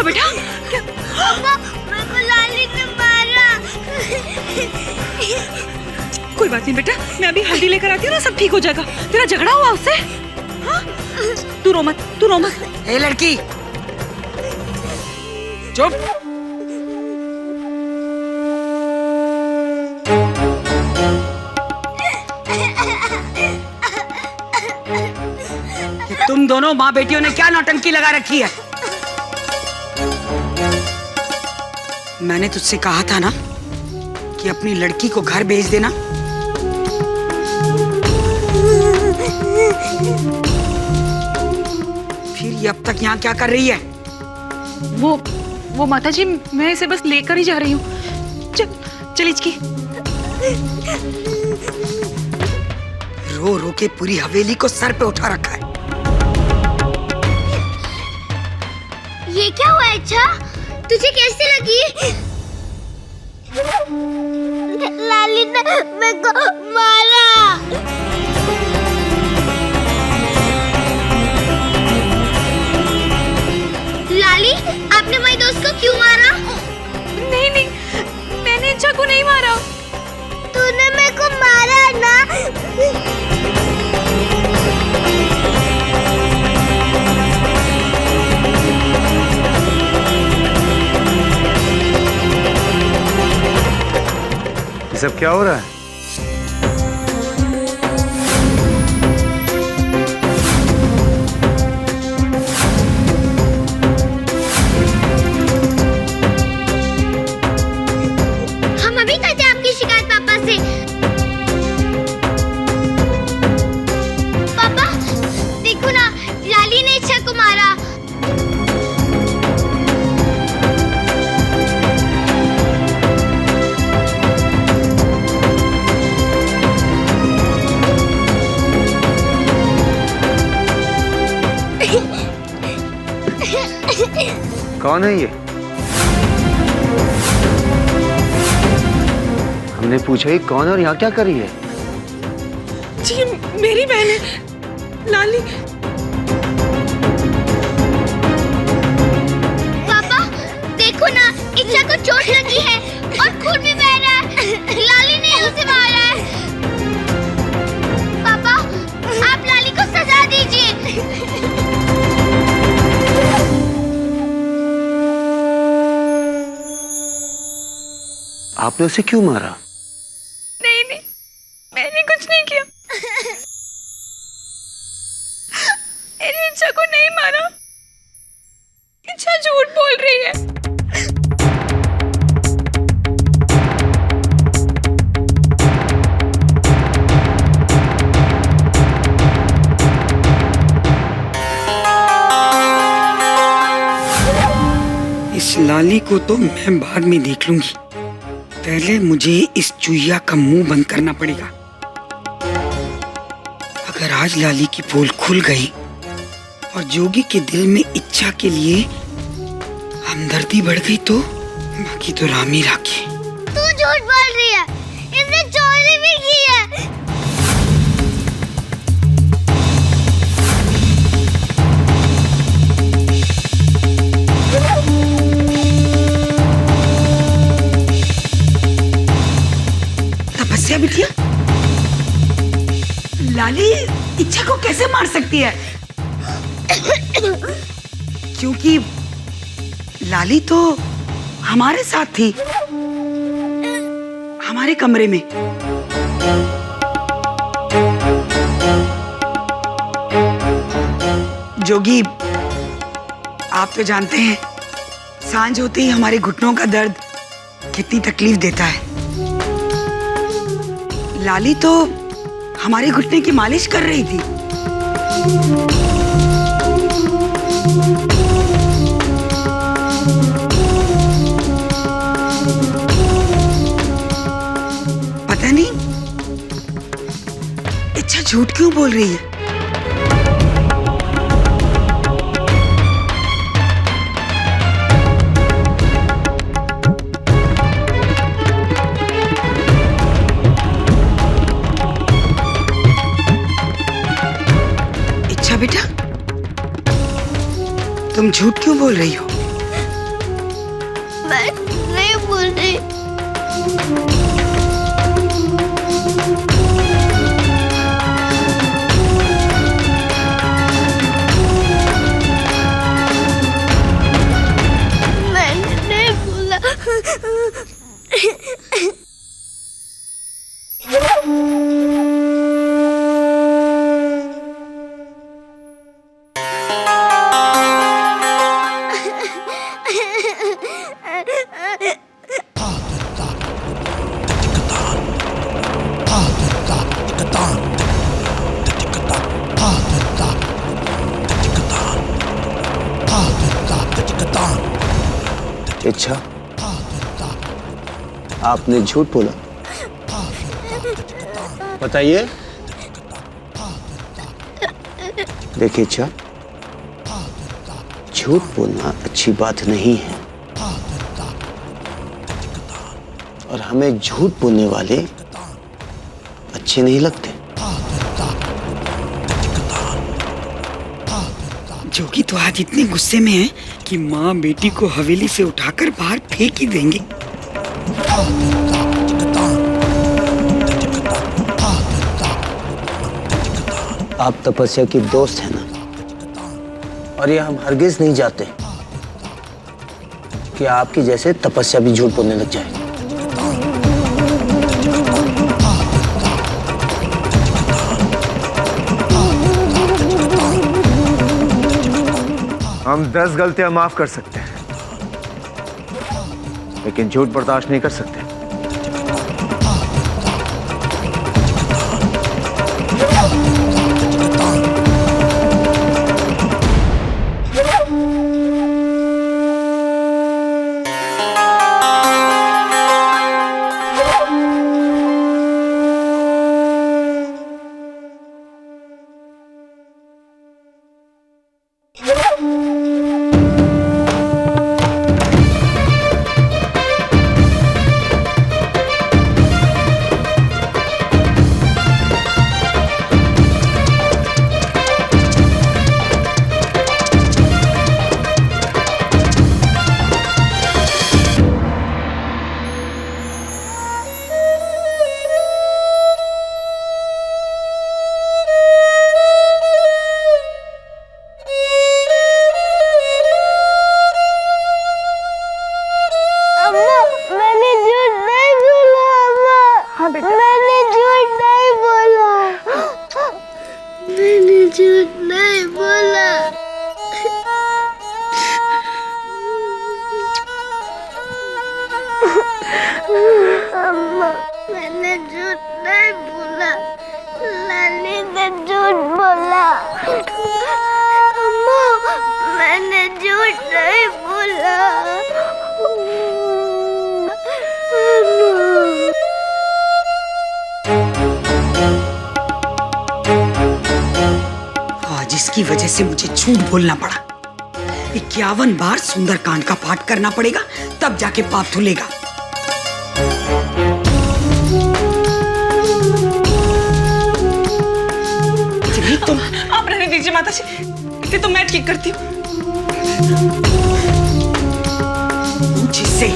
बेटा? क्या? पापा, मेरे को लाली ने मारा। कोई बात नहीं बेटा, मैं अभी हल्दी लेकर आती हूँ ना, सब ठीक हो जाएगा। तेरा झगड़ा हुआ उससे? हाँ? तू रो मत, तू रो मत। ए लड़की, चुप। तुम दोनों माँ बेटियों ने क्या नौटंकी लगा रखी है? मैंने तुझसे कहा था ना कि अपनी लड़की को घर भेज देना। फिर ये अब तक यहाँ क्या कर रही है? वो माताजी, मैं इसे बस लेकर ही जा रही हूँ। चल इचकी। रो रो के पूरी हवेली को सर पे उठा रखा है। ये क्या हुआ? अच्छा, तुझे कैसे लगी? लाली ने मेरे को मारा। लाली, आपने मेरे दोस्त को क्यों मारा? नहीं, मैंने इच्छा को नहीं मारा। तूने मेरे को मारा ना? ये सब क्या हो रहा है? हम अभी करते हैं आपकी शिकायत पापा से। पापा, देखो ना, लाली ने इच्छा को मारा। कौन है ये? हमने पूछा ही कौन है और यहाँ क्या कर रही है? जी, मेरी बहन है लाली। पापा, देखो ना, इच्छा को चोट लगी है और खून भी बह रहा है। लाली ने उसे मारा है। पापा, आप लाली को सजा दीजिए। आपने उसे क्यों मारा? नहीं, मैंने कुछ नहीं किया। मैंने इच्छा को नहीं मारा। इच्छा झूठ बोल रही है। इस लाली को तो मैं बाद में देख लूंगी। पहले मुझे इस चुहिया का मुंह बंद करना पड़ेगा। अगर आज लाली की पोल खुल गई और जोगी के दिल में इच्छा के लिए हमदर्दी बढ़ गई तो बाकी तो राम ही राखे। तू झूठ बोल रही है। इसने चोरी भी की है। तपस्या बिटिया, लाली इच्छा को कैसे मार सकती है? क्योंकि लाली तो हमारे साथ थी, हमारे कमरे में। जोगी, आप तो जानते हैं सांझ होते ही हमारे घुटनों का दर्द कितनी तकलीफ देता है। लाली तो हमारे घुटने की मालिश कर रही थी। पता नहीं इच्छा झूठ क्यों बोल रही है। इच्छा बेटा, तुम झूठ क्यों बोल रही हो? मैं नहीं बोल रही। मैंने नहीं बोला। इच्छा, आपने झूठ बोला। बताइए। देखिए इच्छा, झूठ बोलना अच्छी बात नहीं है और हमें झूठ बोलने वाले अच्छे नहीं लगते। जोगी तो आज इतने गुस्से में है कि माँ बेटी को हवेली से उठाकर बाहर फेंक ही देंगे। आप तपस्या की दोस्त हैं ना, और ये हम हरगिज नहीं चाहते कि आपकी जैसे तपस्या भी झूठ बोलने लग जाए। हम 10 गलतियां माफ कर सकते हैं, लेकिन झूठ बर्दाश्त नहीं कर सकते। मैंने झूठ नहीं बोला। लाली ने झूठ बोला। अम्मा, मैंने झूठ नहीं बोला। आज इसकी वजह से मुझे झूठ बोलना पड़ा। 51 बार सुंदरकांड का पाठ करना पड़ेगा, तब जाके पाप धुलेगा। तुम आप रहने दीजिए माता जी, इसे तो मैं ठीक करती हूँ। मुझसे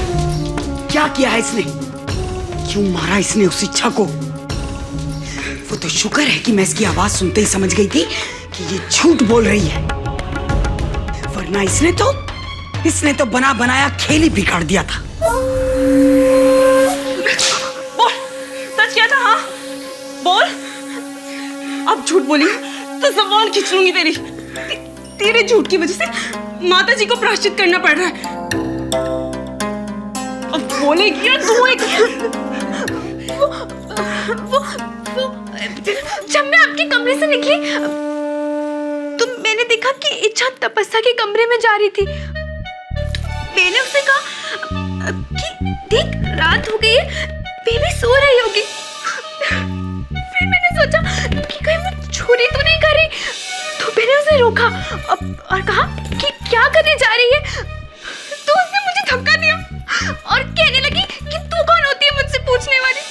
क्या किया है इसने? क्यों मारा इसने उस इच्छा को? वो तो शुक्र है कि मैं इसकी आवाज सुनते ही समझ गई थी कि ये झूठ बोल रही है, वरना इसने तो बना बनाया खेल ही बिगाड़ दिया था। बोल, सच क्या था? हाँ बोल। अब झूठ बोली तो जबान खींच लूंगी तेरी। तेरे झूठ की वजह से माता जी को प्रायश्चित करना पड़ रहा है। अब बोलेगी या धुएगी? जब मैं आपके कमरे से निकली तो मैंने देखा कि इच्छा तपस्या के कमरे में जा रही थी। मैंने उसे कहा कि देख रात हो गई है, बेबी सो रही होगी। फिर मैंने सोचा कि कहीं वो चोरी तो नहीं कर रही, तो मैंने उसे रोका और कहा कि क्या करने जा रही है। तो उसने मुझे धक्का दिया और कहने लगी कि तू कौन होती है मुझसे पूछने वाली।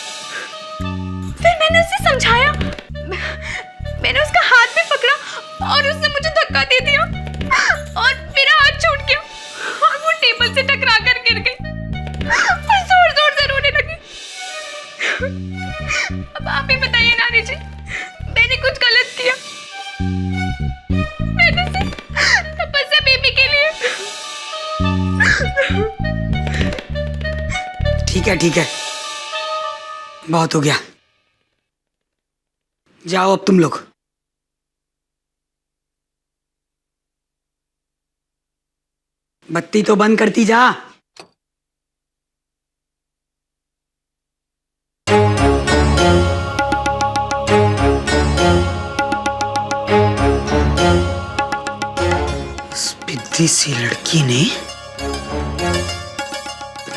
फिर मैंने उसे समझाया, मैंने उसका हाथ में पकड़ा और उसने मुझे धक्का दे दिया और मेरा हाथ छूट गया और वो टेबल से टकरा कर गिर गई। करने के लिए। ठीक है, बहुत हो गया। जाओ अब तुम लोग। बत्ती तो बंद करती जा। इस बिद्दी सी लड़की ने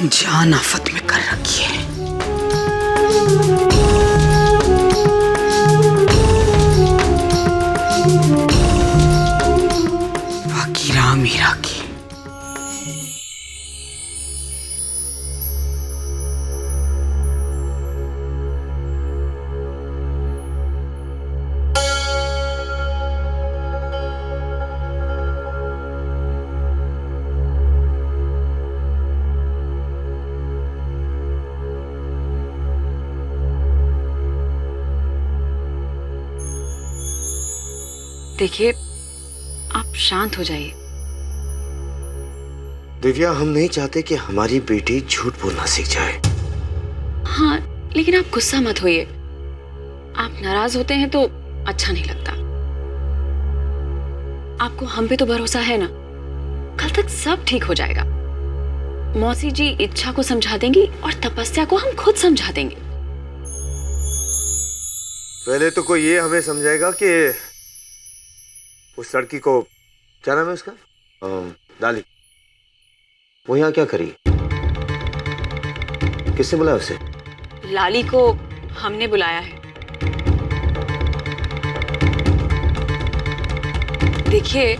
जान आफत में कर रखी है। बाकी रहा मीरा की। देखिए, आप शांत हो जाइए। दिव्या, हम नहीं चाहते कि हमारी बेटी झूठ बोलना सीख जाए। हाँ, लेकिन आप गुस्सा मत होइए। आप नाराज होते हैं तो अच्छा नहीं लगता। आपको हम पे तो भरोसा है ना, कल तक सब ठीक हो जाएगा। मौसी जी इच्छा को समझा देंगी और तपस्या को हम खुद समझा देंगे। पहले तो कोई ये हमें समझाएगा कि उस लड़की को, क्या नाम है उसका, डाली, वो यहाँ क्या करी? किसने बुलाया उसे? लाली को हमने बुलाया है। देखिए,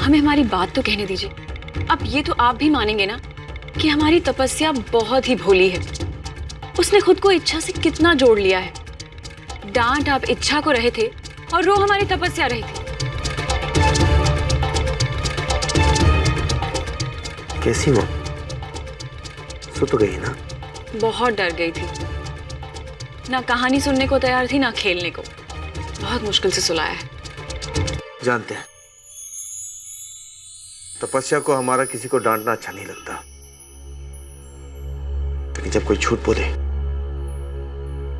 हमें हमारी बात तो कहने दीजिए। अब ये तो आप भी मानेंगे ना कि हमारी तपस्या बहुत ही भोली है। उसने खुद को इच्छा से कितना जोड़ लिया है। डांट आप इच्छा को रहे थे और रो हमारी तपस्या रही थी। कैसी वो? सो तो गई ना? बहुत डर गई थी, ना कहानी सुनने को तैयार थी ना खेलने को। बहुत मुश्किल से सुलाया है। जानते हैं, तपस्या को हमारा किसी को डांटना अच्छा नहीं लगता, लेकिन जब कोई झूठ बोले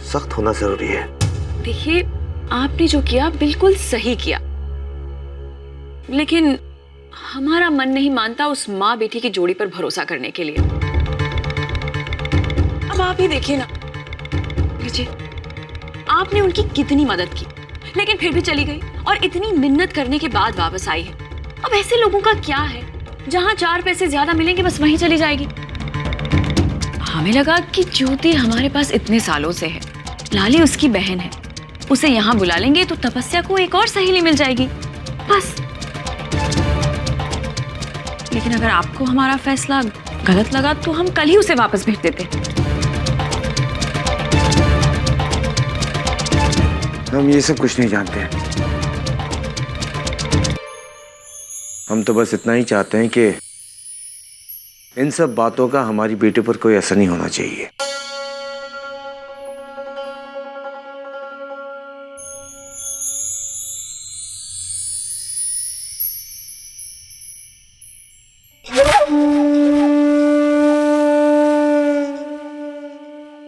सख्त होना जरूरी है। देखिए, आपने जो किया बिल्कुल सही किया, लेकिन हमारा मन नहीं मानता उस माँ बेटी की जोड़ी पर भरोसा करने के लिए। अब आप ही देखिए ना, लीजिए, आपने उनकी कितनी मदद की, लेकिन फिर भी चली गई और इतनी मिन्नत करने के बाद वापस आई है। अब ऐसे लोगों का क्या है, जहां 4 पैसे ज्यादा मिलेंगे बस वहीं चली जाएगी। हमें लगा कि ज्योति हमारे पास इतने सालों से है, लाली उसकी बहन है, उसे यहाँ बुला लेंगे तो तपस्या को एक और सहेली मिल जाएगी, बस। लेकिन अगर आपको हमारा फैसला गलत लगा तो हम कल ही उसे वापस भेज देते। हम ये सब कुछ नहीं जानते हैं। हम तो बस इतना ही चाहते हैं कि इन सब बातों का हमारी बेटे पर कोई असर नहीं होना चाहिए।